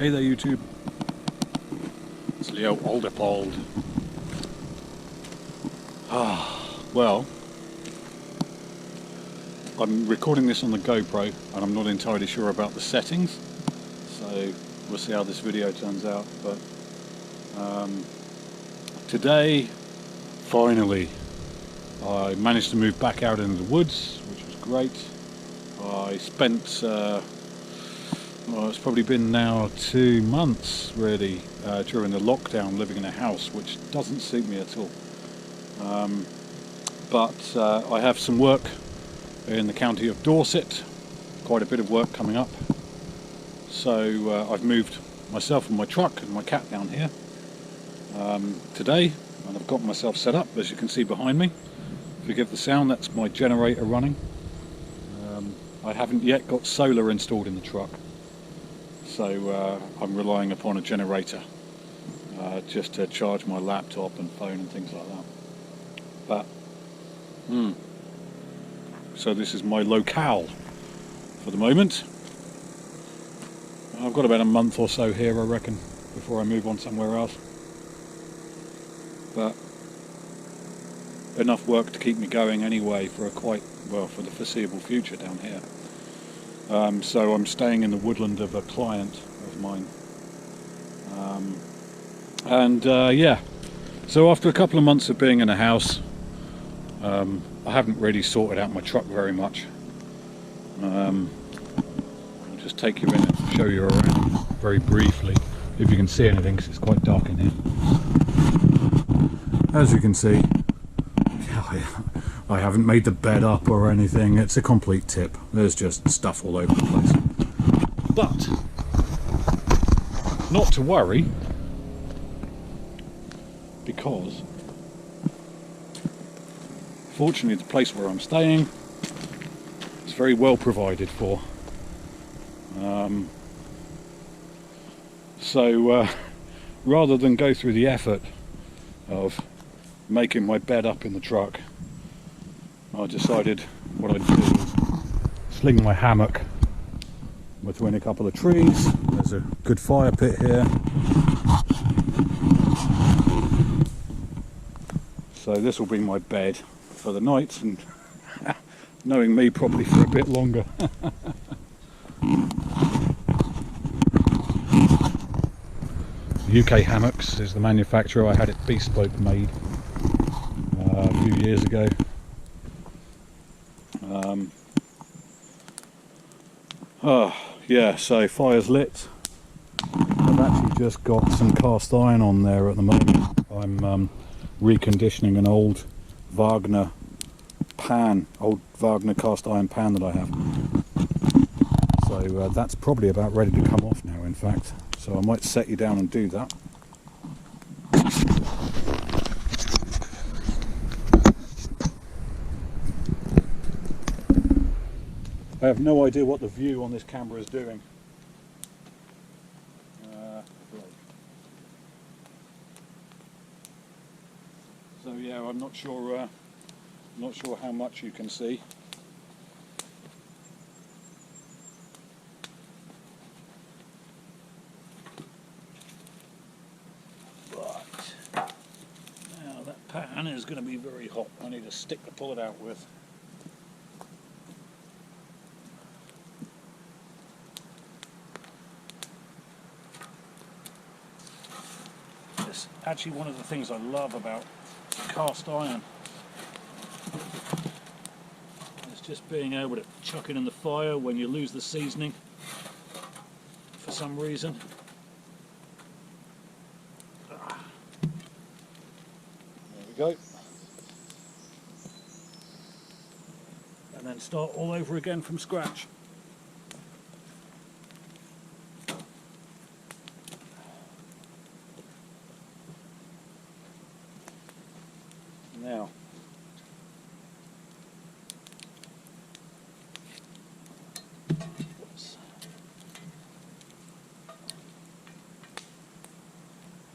Hey there YouTube, it's Leo Olderpold. Well, I'm recording this on the GoPro and I'm not entirely sure about the settings, so we'll see how this video turns out. But today, finally, I managed to move back out into the woods, which was great. I spent well, it's probably been now 2 months really during the lockdown living in a house, which doesn't suit me at all. But I have some work in the county of Dorset, quite a bit of work coming up. So I've moved myself and my truck and my cat down here today, and I've got myself set up, as you can see behind me. Forgive the sound, that's my generator running. I haven't yet got solar installed in the truck, so I'm relying upon a generator just to charge my laptop and phone and things like that. But so this is my locale for the moment. I've got about a month or so here, I reckon, before I move on somewhere else. But enough work to keep me going anyway for for the foreseeable future down here. So I'm staying in the woodland of a client of mine. Yeah, so after a couple of months of being in a house, I haven't really sorted out my truck very much. I'll just take you in and show you around very briefly, if you can see anything, because it's quite dark in here. As you can see, I haven't made the bed up or anything. It's a complete tip. There's just stuff all over the place. But not to worry, because fortunately the place where I'm staying is very well provided for. So rather than go through the effort of making my bed up in the truck, I decided what I'd do is sling my hammock between a couple of trees. There's a good fire pit here. So this will be my bed for the night, and knowing me, probably for a bit longer. UK Hammocks is the manufacturer. I had it bespoke made a few years ago. Yeah, so fire's lit. I've actually just got some cast iron on there at the moment. I'm reconditioning an old Wagner pan, old Wagner cast iron pan that I have. So that's probably about ready to come off now, in fact. So I might set you down and do that. I have no idea what the view on this camera is doing. So yeah, I'm not sure how much you can see. But now that pan is going to be very hot. I need a stick to pull it out with. It's actually one of the things I love about cast iron. It's just being able to chuck it in the fire when you lose the seasoning for some reason. There we go. And then start all over again from scratch. Now,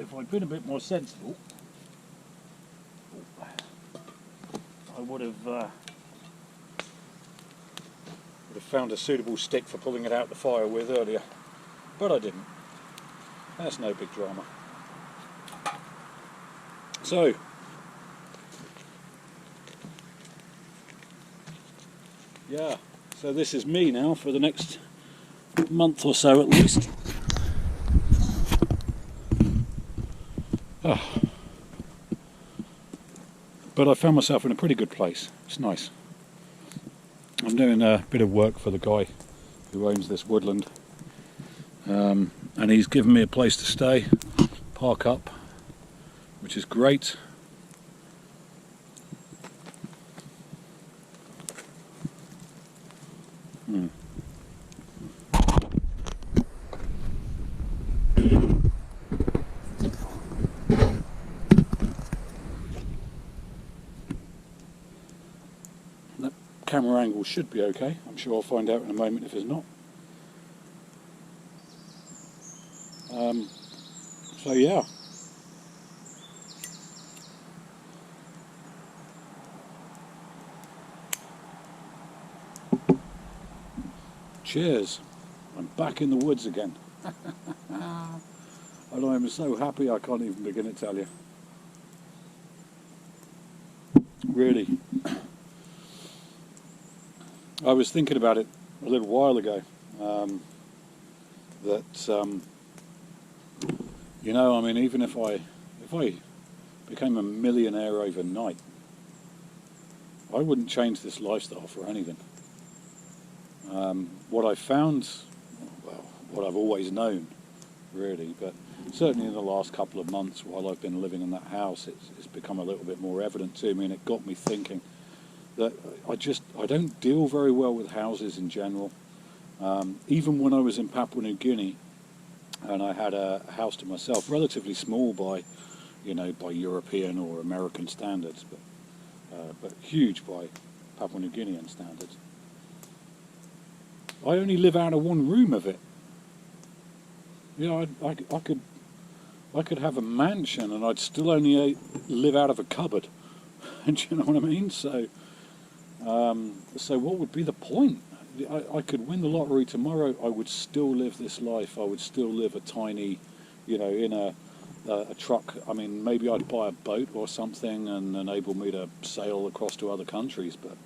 if I'd been a bit more sensible, I would have found a suitable stick for pulling it out the fire with earlier, but I didn't. That's no big drama. So, yeah, so this is me now for the next month or so at least. Oh. But I found myself in a pretty good place. It's nice. I'm doing a bit of work for the guy who owns this woodland, and he's given me a place to stay, park up, which is great. That camera angle should be okay. I'm sure I'll find out in a moment if it's not. So yeah. Cheers. I'm back in the woods again. And I'm so happy I can't even begin to tell you. Really. I was thinking about it a little while ago. You know, I mean, even if I became a millionaire overnight, I wouldn't change this lifestyle for anything. What I found, well, what I've always known, really, but certainly in the last couple of months while I've been living in that house, it's become a little bit more evident to me, and it got me thinking that I don't deal very well with houses in general. Even when I was in Papua New Guinea, and I had a house to myself, relatively small by European or American standards, but huge by Papua New Guinean standards. I only live out of one room of it. You know, I could have a mansion and I'd still only live out of a cupboard. Do you know what I mean? So what would be the point? I could win the lottery tomorrow. I would still live this life. I would still live a tiny, in a truck. I mean, maybe I'd buy a boat or something and enable me to sail across to other countries, but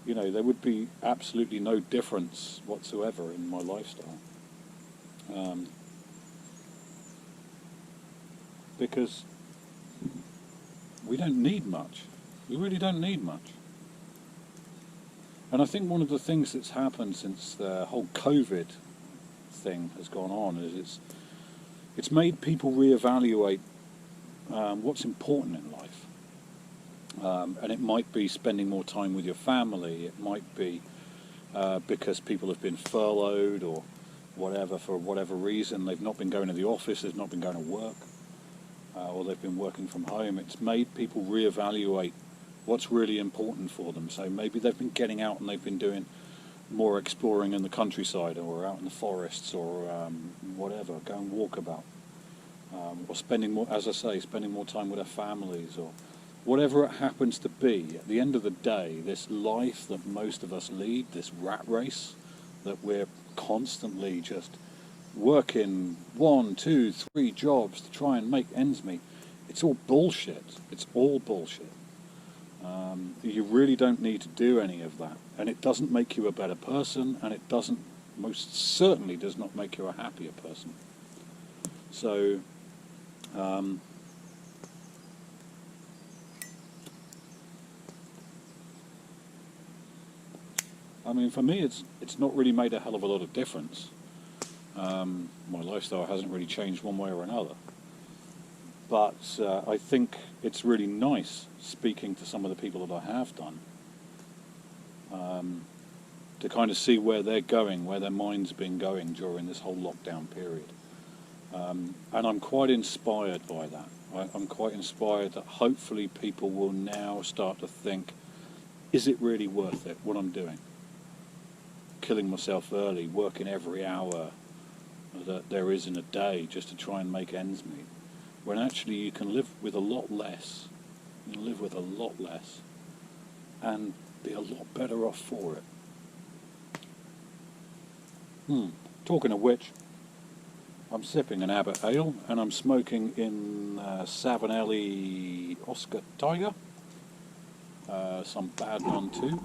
there would be absolutely no difference whatsoever in my lifestyle. Because we don't need much. We really don't need much. And I think one of the things that's happened since the whole COVID thing has gone on is it's made people reevaluate what's important in life. And it might be spending more time with your family. It might be because people have been furloughed or whatever, for whatever reason. They've not been going to the office, they've not been going to work, or they've been working from home. It's made people reevaluate what's really important for them. So maybe they've been getting out and they've been doing more exploring in the countryside or out in the forests or whatever, going walkabout, or spending more, as I say, spending more time with their families or whatever it happens to be. At the end of the day, this life that most of us lead, this rat race that we're constantly just working 1, 2, 3 jobs to try and make ends meet, it's all bullshit. It's all bullshit. You really don't need to do any of that, and it doesn't make you a better person, and it most certainly does not make you a happier person. So I mean, for me, it's not really made a hell of a lot of difference. My lifestyle hasn't really changed one way or another. But I think it's really nice speaking to some of the people that I have done, to kind of see where they're going, where their mind's been going during this whole lockdown period. And I'm quite inspired by that. I'm quite inspired that hopefully people will now start to think, is it really worth it, what I'm doing? Killing myself early, working every hour that there is in a day just to try and make ends meet, when actually you can live with a lot less. You can live with a lot less and be a lot better off for it. Talking of which, I'm sipping an Abbott Ale, and I'm smoking in Savinelli Oscar Tiger, some Bad Nun too.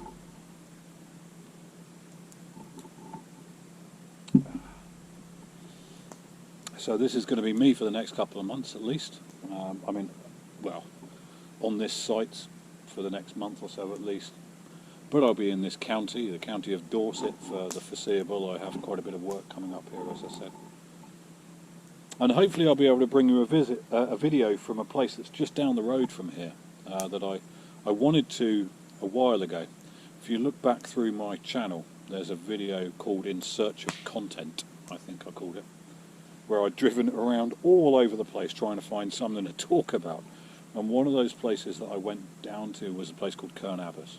So this is going to be me for the next couple of months at least. I mean, well, on this site for the next month or so at least. But I'll be in this county, the county of Dorset, for the foreseeable. I have quite a bit of work coming up here, as I said. And hopefully I'll be able to bring you a video from a place that's just down the road from here that I wanted to a while ago. If you look back through my channel, there's a video called In Search of Content, I think I called it, where I'd driven around all over the place trying to find something to talk about. And one of those places that I went down to was a place called Kern Abbas.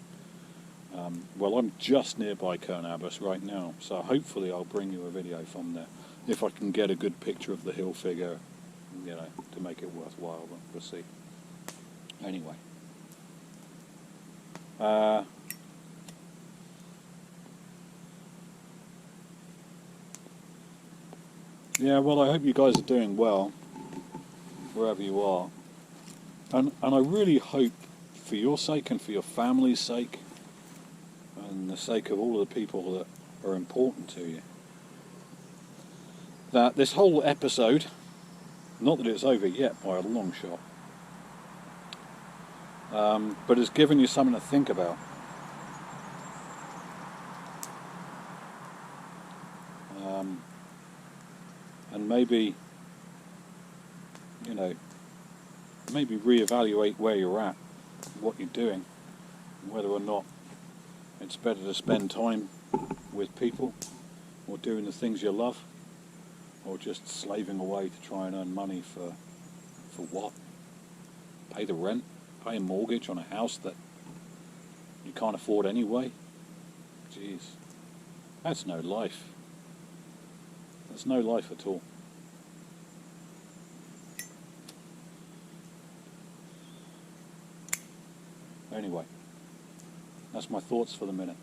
Well, I'm just nearby Kern Abbas right now, so hopefully I'll bring you a video from there. If I can get a good picture of the hill figure, you know, to make it worthwhile, but we'll see. Anyway. Yeah, well, I hope you guys are doing well, wherever you are. And I really hope, for your sake and for your family's sake, and the sake of all of the people that are important to you, that this whole episode, not that it's over yet by a long shot, but it's given you something to think about. And maybe, you know, maybe reevaluate where you're at, what you're doing, whether or not it's better to spend time with people, or doing the things you love, or just slaving away to try and earn money for what? Pay the rent? Pay a mortgage on a house that you can't afford anyway? Jeez, that's no life. That's no life at all. Anyway, that's my thoughts for the minute.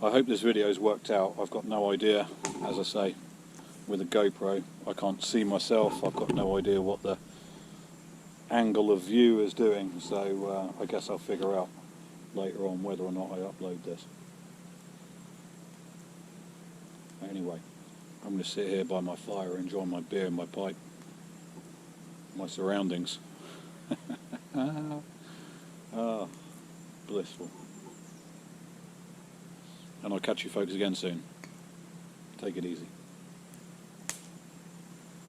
I hope this video's worked out. I've got no idea, as I say, with a GoPro. I can't see myself. I've got no idea what the angle of view is doing, so I guess I'll figure out later on whether or not I upload this. Anyway, I'm going to sit here by my fire, enjoy my beer and my pipe, my surroundings. Ah, blissful. And I'll catch you folks again soon. Take it easy.